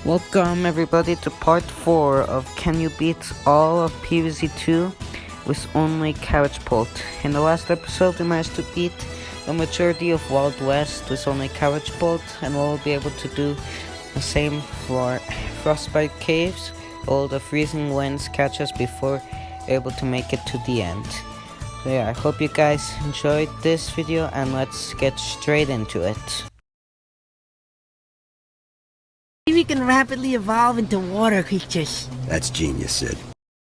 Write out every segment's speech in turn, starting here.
Welcome everybody to part 4 of Can You Beat All of PvZ2 with only Cabbage-Pult. In the last episode we managed to beat the majority of Wild West with only Cabbage-Pult, and we'll be able to do the same for FrostBite Caves. All the freezing winds catch us before able to make it to the end. So yeah, I hope you guys enjoyed this video and let's get straight into it. We can rapidly evolve into water creatures. That's genius, Sid.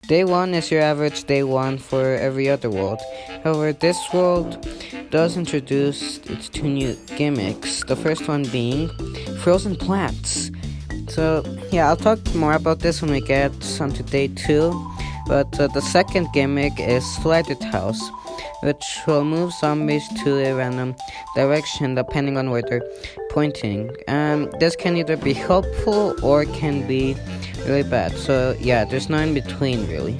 Day 1 is your average day 1 for every other world. However, this world does introduce its 2 new gimmicks. The first one being frozen plants. So yeah, I'll talk more about this when we get onto day 2. But the second gimmick is Slider House, which will move zombies to a random direction depending on where they're pointing. And this can either be helpful or can be really bad. So yeah, there's no in between really.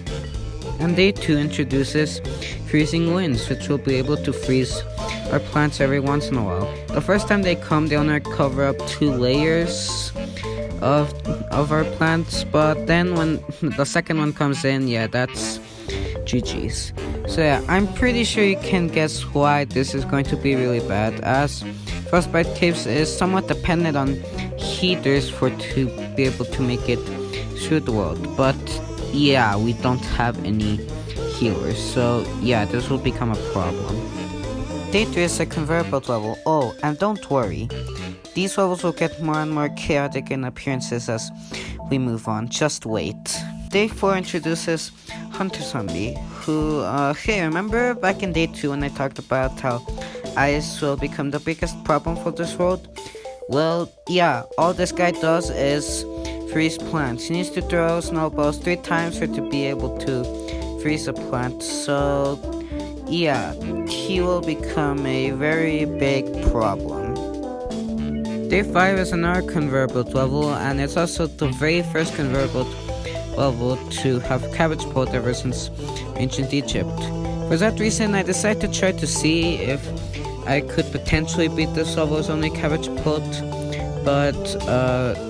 And day 2 introduces freezing winds, which will be able to freeze our plants every once in a while. The first time they come, they only cover up 2 layers of our plants, but then when the second one comes in, yeah, that's GG's. So yeah, I'm pretty sure you can guess why this is going to be really bad, as FrostBite Caves is somewhat dependent on heaters to be able to make it through the world. But yeah, we don't have any healers, so yeah, this will become a problem. Day 3 is a convertible level. Oh, and don't worry, these levels will get more and more chaotic in appearances as we move on, just wait. Day 4 introduces Hunter Zombie, who, hey, remember back in day 2 when I talked about how ice will become the biggest problem for this world? Well, yeah, all this guy does is freeze plants. He needs to throw snowballs 3 times for it to be able to freeze a plant, so yeah, he will become a very big problem. Day 5 is another convertible level, and it's also the very first convertible level to have Cabbage-Pult ever since ancient Egypt. For that reason, I decided to try to see if I could potentially beat this level with only Cabbage-Pult, but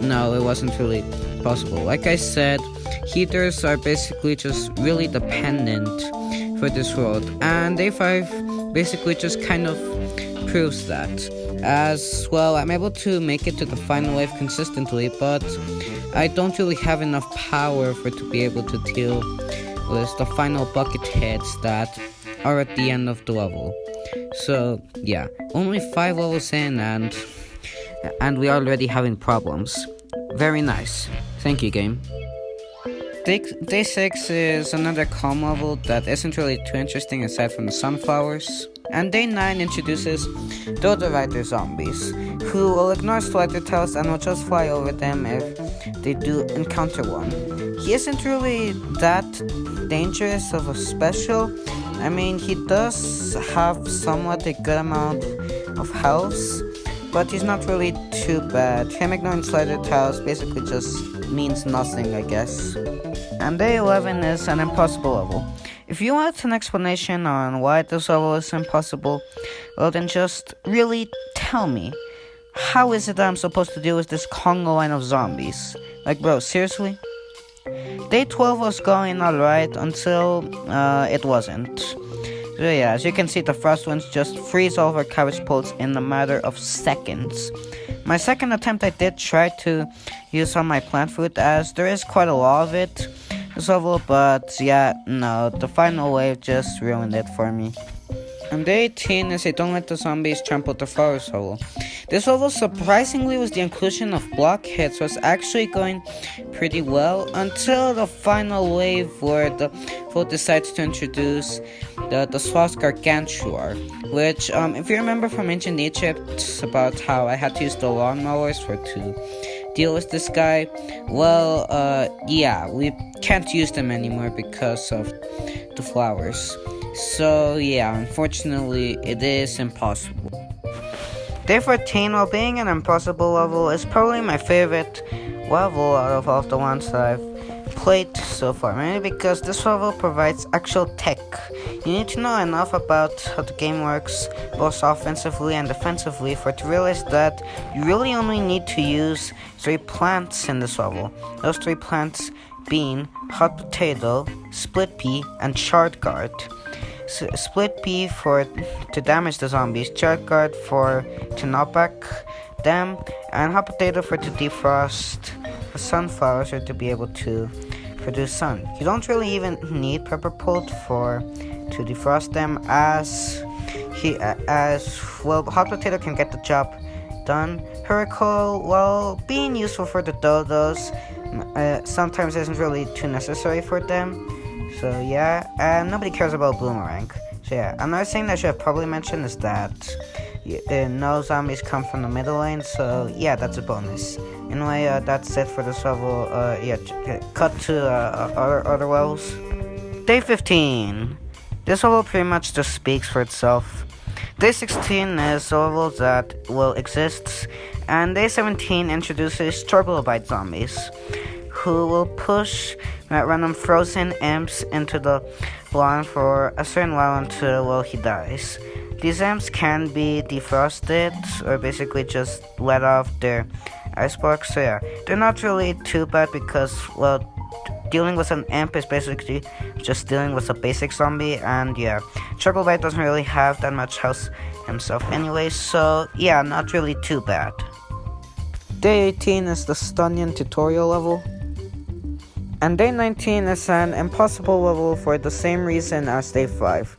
no, it wasn't really possible. Like I said, heaters are basically just really dependent for this world, and Day 5 basically just kind of proves that. As well, I'm able to make it to the final wave consistently, but I don't really have enough power for it to be able to deal with the final bucket hits that are at the end of the level. So yeah, only 5 levels in and we are already having problems. Very nice. Thank you, game. Day 6 is another calm level that isn't really too interesting aside from the sunflowers. And day 9 introduces Dodo Rider zombies, who will ignore Slider Tails and will just fly over them if they do encounter one. He isn't really that dangerous of a special. I mean, he does have somewhat a good amount of health, but he's not really too bad. Him ignoring Slider Tails basically just means nothing, I guess. And day 11 is an impossible level. If you want an explanation on why this level is impossible, well then just really tell me. How is it that I'm supposed to deal with this Congo line of zombies? Like, bro, seriously? Day 12 was going alright until it wasn't. So yeah, as you can see, the frost winds just freeze all of our Cabbage-Pults in a matter of seconds. My second attempt, I did try to use some of my plant food, as there is quite a lot of it this level, but yeah, no, the final wave just ruined it for me. And day 18 is a Don't Let the Zombies Trample the Flowers level. This level, surprisingly, with the inclusion of block hits, was actually going pretty well until the final wave where the foe decides to introduce the Sloth Gargantuar, which, if you remember from ancient Egypt about how I had to use the lawnmowers to deal with this guy, well, yeah, we can't use them anymore because of the flowers. So yeah, unfortunately, it is impossible. Day 14, while being an impossible level, is probably my favorite level out of all the ones that I've played so far, mainly because this level provides actual tech. You need to know enough about how the game works, both offensively and defensively, for it to realize that you really only need to use 3 plants in this level. Those 3 plants being hot potato, split pea, and charred guard. Split pea to damage the zombies, charred guard to knock back them, and hot potato to defrost the sunflowers or to be able to produce sun. You don't really even need Pepper-Pult to defrost them, as hot potato can get the job done. Hurricane, while being useful for the dodos, sometimes isn't really too necessary for them. So yeah, and nobody cares about Boomerang. So yeah, another thing I should have probably mentioned is that no zombies come from the middle lane, so yeah, that's a bonus. Anyway, that's it for this level. Cut to other levels. Day 15. This level pretty much just speaks for itself. Day 16 is the level that exists, and Day 17 introduces Troglobite zombies, who will push random frozen imps into the lawn for a certain while until he dies. These imps can be defrosted or basically just let off their ice blocks. So yeah, they're not really too bad because dealing with an imp is basically just dealing with a basic zombie, and yeah, Troglobite doesn't really have that much health himself anyway, so yeah, not really too bad. Day 18 is the Stunnion tutorial level. And Day 19 is an impossible level for the same reason as Day 5.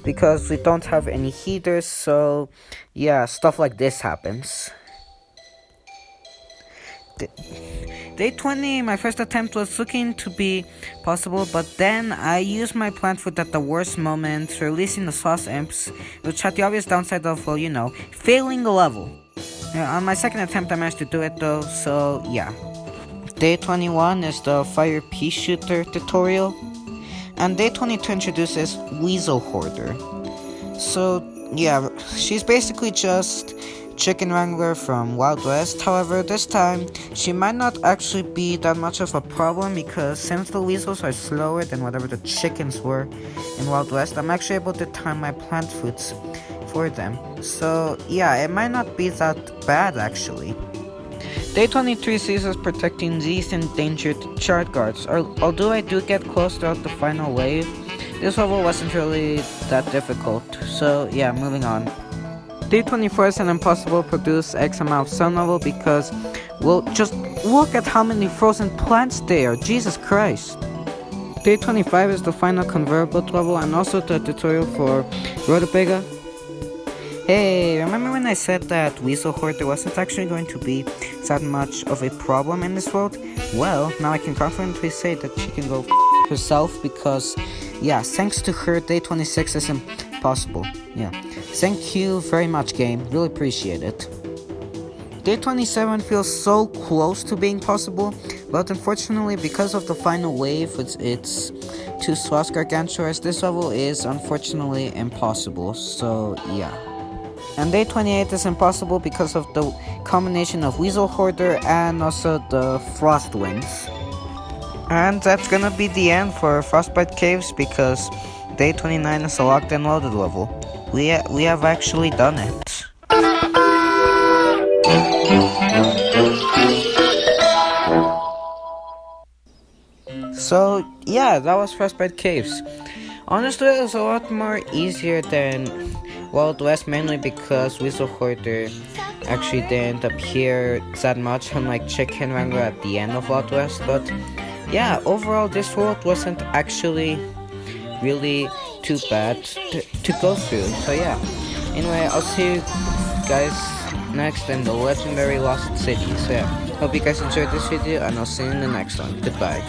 Because we don't have any heaters, so yeah, stuff like this happens. Day 20, my first attempt was looking to be possible, but then I used my plant food at the worst moment, releasing the sauce imps, which had the obvious downside of, failing the level. On my second attempt, I managed to do it though, so yeah. Day 21 is the Fire Pea Shooter tutorial, and Day 22 introduces Weasel Hoarder. So yeah, she's basically just Chicken Wrangler from Wild West. However, this time she might not actually be that much of a problem, because since the weasels are slower than whatever the chickens were in Wild West, I'm actually able to time my plant foods for them. So yeah, it might not be that bad actually. Day 23 sees us protecting these endangered charred guards. Although I do get close throughout the final wave, this level wasn't really that difficult. So yeah, moving on. Day 24 is an impossible produce X amount of sun level because, just look at how many frozen plants there are, Jesus Christ. Day 25 is the final conveyor belt level and also the tutorial for Rutabaga. Hey, remember when I said that Weasel Hoarder wasn't actually going to be that much of a problem in this world? Well, now I can confidently say that she can go herself because, yeah, thanks to her, Day 26 is impossible. Yeah, thank you very much, game. Really appreciate it. Day 27 feels so close to being possible, but unfortunately, because of the final wave with its 2 sloth gargantuars, this level is unfortunately impossible. So, yeah. And Day 28 is impossible because of the combination of Weasel Hoarder and also the Frost Winds. And that's gonna be the end for FrostBite Caves because Day 29 is a locked and loaded level. We have actually done it. So yeah, that was FrostBite Caves. Honestly, it was a lot more easier than Wild West, mainly because Weasel Hoarder actually didn't appear that much, unlike Chicken Wrangler at the end of Wild West. But yeah, overall this world wasn't actually really too bad to go through. So yeah, anyway, I'll see you guys next in the legendary Lost City. So yeah, hope you guys enjoyed this video, and I'll see you in the next one. Goodbye.